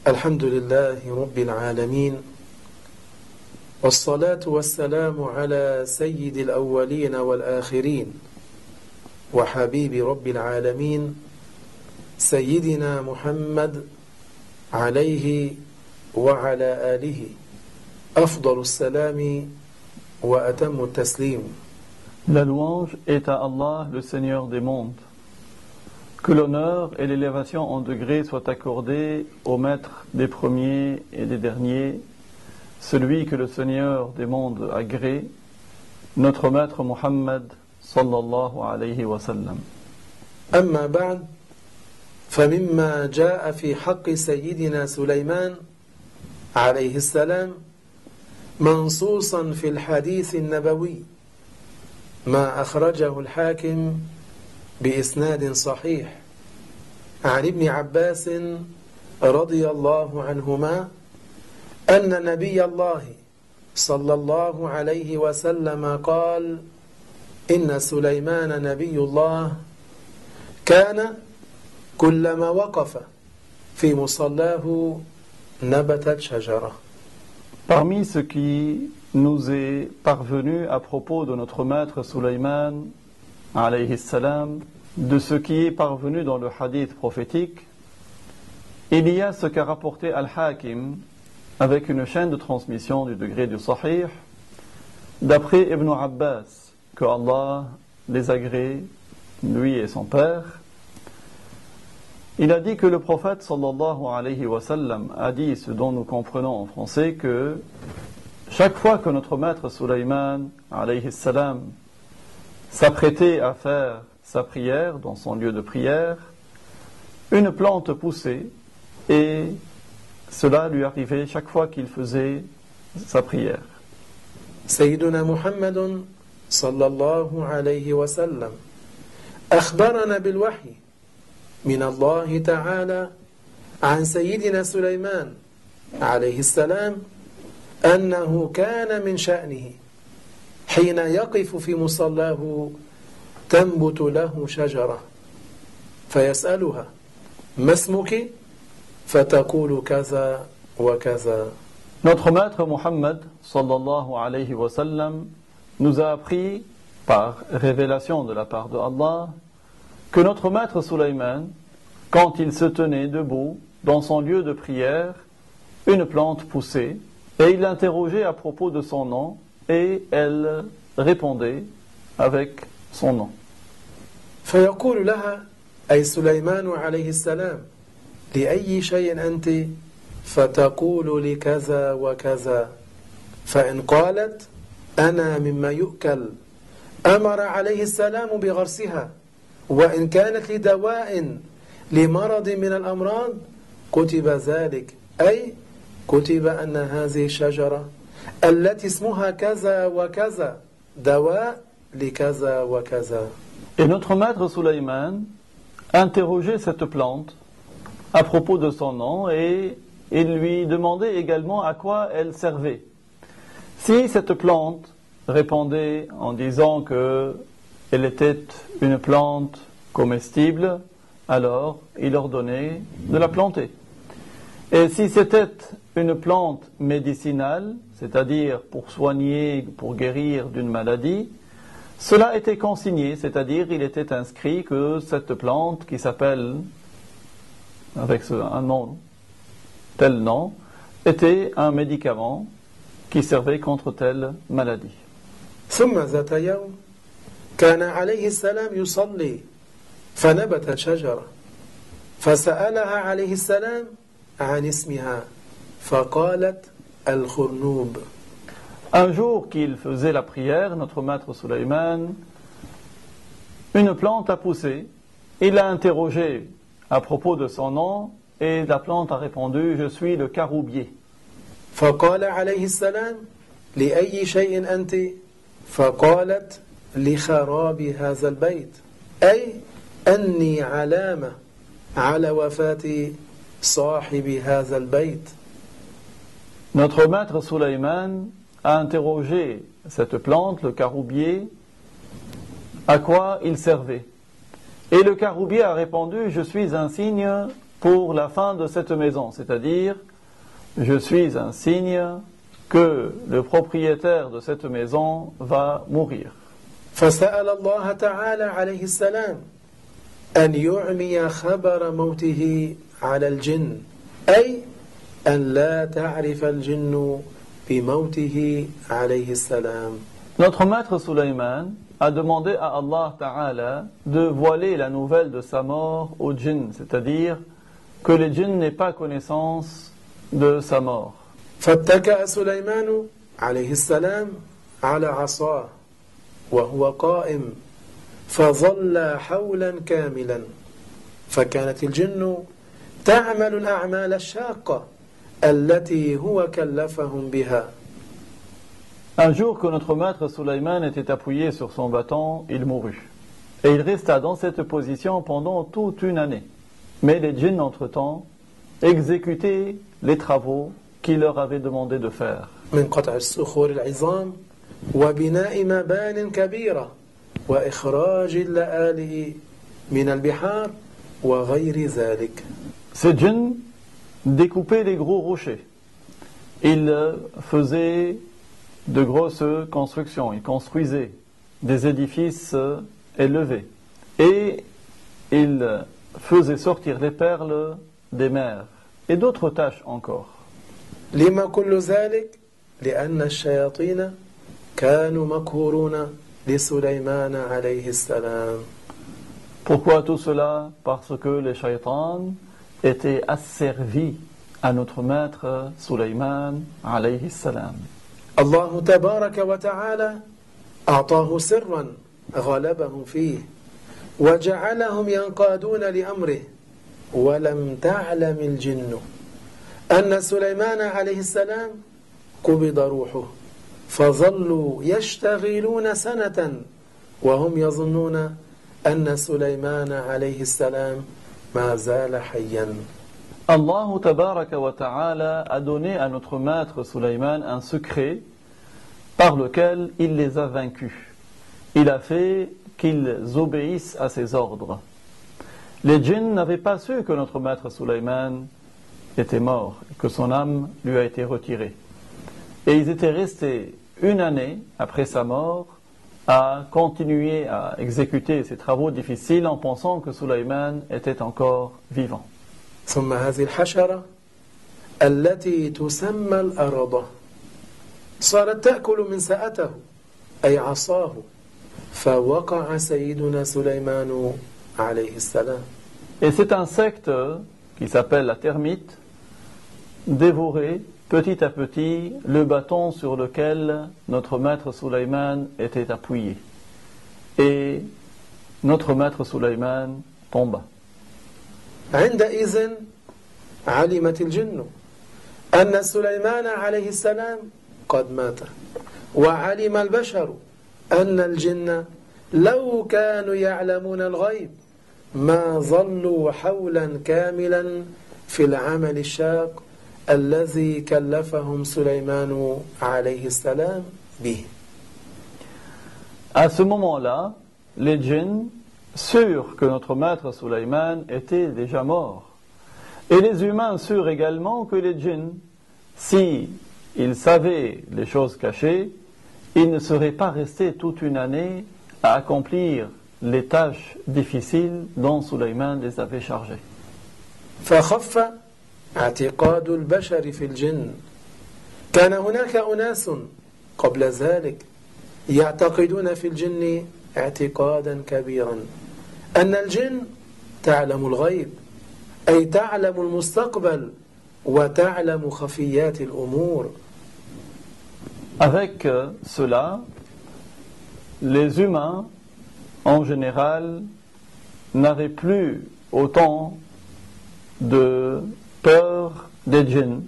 الحمد لله رب العالمين والصلاة والسلام على سيد الأولين والآخرين وحبيب رب العالمين سيدنا محمد عليه وعلى آله أفضل السلام وأتم التسليم. La louange est à Allah, le Seigneur des mondes. Que l'honneur et l'élévation en degrés soient accordés au maître des premiers et des derniers, celui que le Seigneur des mondes a gré, notre maître Muhammad sallallahu alayhi wa sallam. أما بعد فمما جاء في حق سيدنا سليمان عليه السلام منصوصا في الحديث النبوي ما أخرجه الحاكم بإسناد صحيح عن ابن عباس رضي الله عنهما أن نبي الله صلى الله عليه وسلم قال إن سليمان نبي الله كان كلما وقف في مصلاه نبتت شجرة. Parmi ce qui nous est parvenu à propos de notre maître Sulayman alayhi salam, de ce qui est parvenu dans le hadith prophétique, il y a ce qu'a rapporté Al-Hakim avec une chaîne de transmission du degré du Sahih, d'après Ibn Abbas, que Allah les agrée, lui et son père. Il a dit que le prophète sallallahu alayhi wa sallam a dit ce dont nous comprenons en français, que chaque fois que notre maître Sulayman alayhi salam s'apprêtait à faire sa prière dans son lieu de prière, une plante poussait et cela lui arrivait chaque fois qu'il faisait sa prière. سيدنا محمد صلى الله عليه وسلم أخبرنا بالوحي من الله تعالى عن سيدنا سليمان عليه السلام أنه كان من شأنه حين يقف في مصلاه تنبت له شجرة فيسألها ما اسمك فتقول كذا وكذا. Notre maître Muhammad sallallahu alayhi wa sallam nous a appris par révélation de la part de Allah que notre maître Sulayman, quand il se tenait debout dans son lieu de prière, une plante poussait et il l'interrogeait à propos de son nom et elle répondait avec son nom. فيقول لها أي سليمان عليه السلام لأي شيء أنت فتقول لكذا وكذا فإن قالت أنا مما يؤكل أمر عليه السلام بغرسها وإن كانت لدواء لمرض من الأمراض كتب ذلك أي كتب أن هذه الشجرة التي اسمها كذا وكذا دواء لكذا وكذا. Et notre maître Sulayman interrogeait cette plante à propos de son nom et il lui demandait également à quoi elle servait. Si cette plante répondait en disant qu'elle était une plante comestible, alors il ordonnait de la planter. Et si c'était une plante médicinale, c'est-à-dire pour soigner, pour guérir d'une maladie, cela était consigné, c'est-à-dire il était inscrit que cette plante qui s'appelle avec un nom, tel nom, était un médicament qui servait contre telle maladie. ثم ذات يوم كان عليه السلام يصلي فنبتت شجرة فسألها عليه السلام عن اسمها فقالت الخرنوب. Un jour qu'il faisait la prière, notre maître Sulayman, une plante a poussé. Il l'a interrogé à propos de son nom et la plante a répondu: je suis le caroubier. فقال عليه السلام لأي شيء أنت فقالت لخراب هذا البيت أي أني علامة على وفاة صاحب هذا البيت. Notre maître Sulayman a interrogé cette plante, le caroubier, à quoi il servait. Et le caroubier a répondu, je suis un signe pour la fin de cette maison, c'est-à-dire, je suis un signe que le propriétaire de cette maison va mourir. فسأل الله تعالى عليه السلام أن يعمي خبر موته على الجن أي أن لا تعرف الجن بموته عليه السلام. Notre maître Sulayman a demandé à Allah Ta'ala de voiler la nouvelle de sa mort aux djinns, c'est-à-dire que les djinns n'aient pas connaissance de sa mort. فاتكأ سليمان عليه السلام على عصاه وهو قائم فظل حولا كاملا فكانت الجن تعمل الأعمال الشاقة التي هو كلفهم بها. Un jour que notre maître Sulayman était appuyé sur son bâton, il mourut. Et il resta dans cette position pendant toute une année. Mais les djinns, entre-temps, exécutaient les travaux qu'il leur avait demandé de faire. من قطع الصخور العظام وبناء مبان كبيرة وإخراج اللآلئ من البحار وغير ذلك. Ces djinns découpaient les gros rochers. Ils faisaient de grosses constructions. Ils construisaient des édifices élevés. Et ils faisaient sortir les perles des mers. Et d'autres tâches encore. لما كل ذلك لأن الشياطين كانوا مقهورون لسليمان عليه السلام. Pourquoi tout cela? Parce que les shaitans étaient asservis à notre maître Sulayman alayhi salam. الله تبارك وتعالى أعطاه سرا غلبهم فيه وجعلهم ينقادون لأمره ولم تعلم الجن أن سليمان عليه السلام قبض روحه فظلوا يشتغلون سنة وهم يظنون أن سليمان عليه السلام ما زال حيا. Allah tabaraka wa ta'ala a donné à notre maître Sulayman un secret par lequel il les a vaincus. Il a fait qu'ils obéissent à ses ordres. Les djinns n'avaient pas su que notre maître Sulayman était mort, que son âme lui a été retirée. Et ils étaient restés une année après sa mort à continuer à exécuter ces travaux difficiles en pensant que Sulayman était encore vivant. ثم هذه الحشرة التي تسمى الأرضة صارت تأكل من سأته أي عصاه فوقع سيدنا سليمان عليه السلام. Et cet insecte qui s'appelle la termite dévorait petit à petit le bâton sur lequel notre maître Sulayman était appuyé. Et notre maître Sulayman tomba. عندئذ علمت الجن أن سليمان عليه السلام قد مات وعلم البشر أن الجن لو كانوا يعلمون الغيب ما ظلوا حولا كاملا في العمل الشاق الذي كلفهم سليمان عليه السلام به. À ce moment-là, les djinns, sûrs que notre maître Sulayman était déjà mort, et les humains sûrs également que les djinns, si ils savaient les choses cachées, ils ne seraient pas restés toute une année à accomplir les tâches difficiles dont Sulayman les avait chargés. فخف اعتقاد البشر في الجن. كان هناك أناس قبل ذلك يعتقدون في الجن اعتقادا كبيرا أن الجن تعلم الغيب أي تعلم المستقبل وتعلم خفيات الأمور. Avec cela, les humains, en général, n'avaient plus autant de peur des djinns,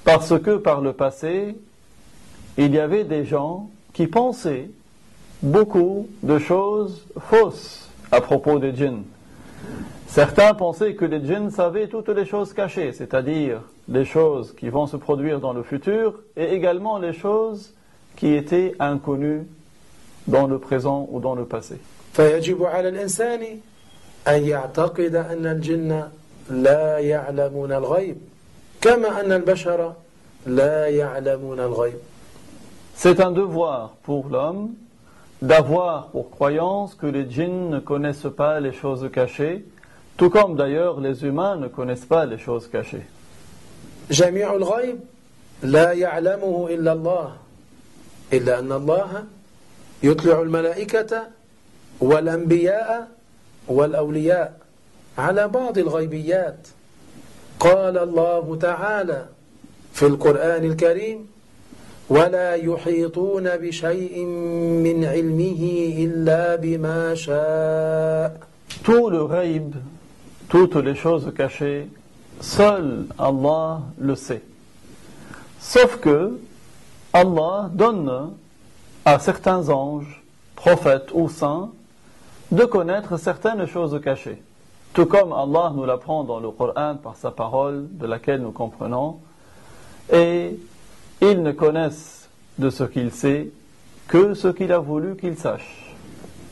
parce que par le passé, il y avait des gens qui pensaient beaucoup de choses fausses à propos des djinns. Certains pensaient que les djinns savaient toutes les choses cachées, c'est-à-dire les choses qui vont se produire dans le futur et également les choses qui étaient inconnues dans le présent ou dans le passé. فيجب على الإنسان أن يعتقد أن الجن لا يعلمون الغيب كما أن البشر لا يعلمون الغيب. C'est un devoir pour l'homme d'avoir pour croyance que les djinns ne connaissent pas les choses cachées, tout comme d'ailleurs les humains ne connaissent pas les choses cachées. جميع الغيب لا يعلمه إلا الله إلا أن الله يطلع الملائكة والأنبياء والأولياء على بعض الغيبيات. قال الله تعالى في القرآن الكريم ولا يحيطون بشيء من علمه إلا بما شاء. Tout le ghaib, toutes les choses cachées, seul Allah le sait. Sauf que Allah donne à certains anges, prophètes ou saints, de connaître certaines choses cachées. Tout comme Allah nous l'apprend dans le Coran par sa parole, de laquelle nous comprenons, et ils ne connaissent de ce qu'il sait que ce qu'il a voulu qu'ils sachent.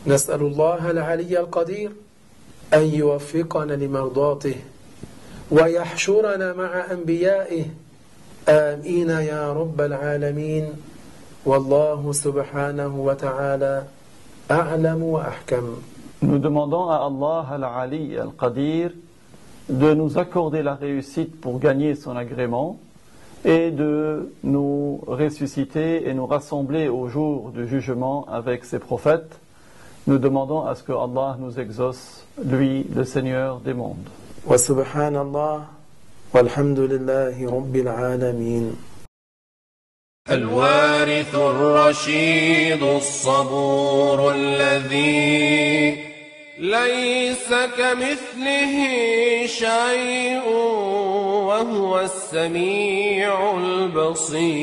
نسأل الله العلي القدير أن يوفقنا لمرضاته ويحشرنا مع أنبيائه آمين يا رب العالمين والله سبحانه وتعالى أعلم وأحكم. Nous demandons à Allah al-Ali al-Qadir de nous accorder la réussite pour gagner son agrément et de nous ressusciter et nous rassembler au jour du jugement avec ses prophètes. Nous demandons à ce que Allah nous exauce, lui, le Seigneur des mondes. Wa subhanallah walhamdulillahi rabbil alamin. الوارث الرشيد الصبور الذي ليس كمثله شيء وهو السميع البصير